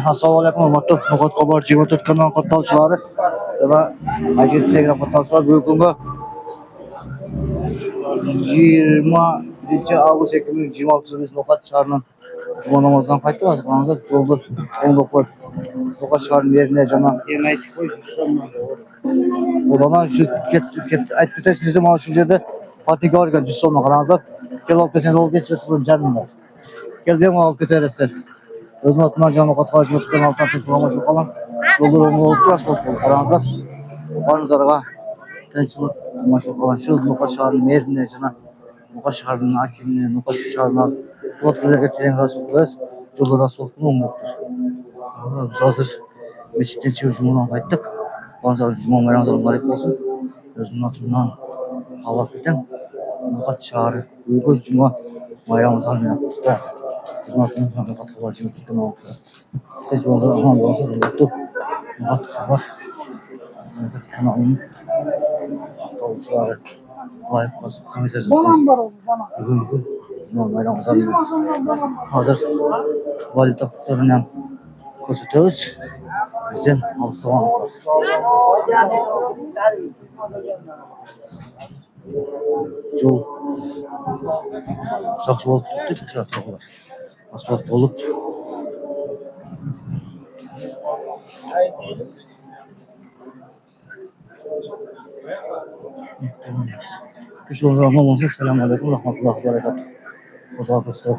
Assalomu alaykum, hurmatli No'g'at xabar 24 kanal qatorchilari va Agent Instagram qatorchilari. Bugungi kunga 20 avgust 2026 biz No'g'at shahrining juma namozidan qaytdik. Hozir yo'lda o'ndoqlar No'g'at shahrining yerine jana Ulan şu aytib o'tasizlar, mana shu yerda patiga olgan 100 so'mga qaranglar. Kelib olib kelsangiz olib ketib turib jarminglar. Keldim olib ketarasiz. Özüm atma canlı katı hizmetken altı atın sulaması falan. Olur onu olup biraz oldu. Aranızda varınızlarga tençilik maşallah falan. Şu Nuka şaharının yerine cana Nuka şaharının hakimliğine, Nuka şaharına Nuka tren razı oluruz. Yolda razı oldu mu mutludur. Biz hazır meşitten çıkıp Cuma'dan kayıttık. Bana Cuma bayramlarına garip olsun. Özümün atından Allah biten Nuka şaharı. Uygun Cuma bayramımızdan yaptık da. Zaten sana katkılar için tutun oldu. Tez yolda aman olsa unuttu. Katkılar. Kanalın tavuşları. Layık basıp kamitesi. Zaman var oldu zaman. Bugün Cuma bayramı zarıyor. Hazır valide kurtarınan koşutuyoruz. Bizim alıştırmamız var. Yol saksı olup tuttu. Traktorlar. Asfalt olup Kışın zaman olsun. Selamun aleyküm. Rahmetullahi ve berekatuhu. Allah'a emanet olun.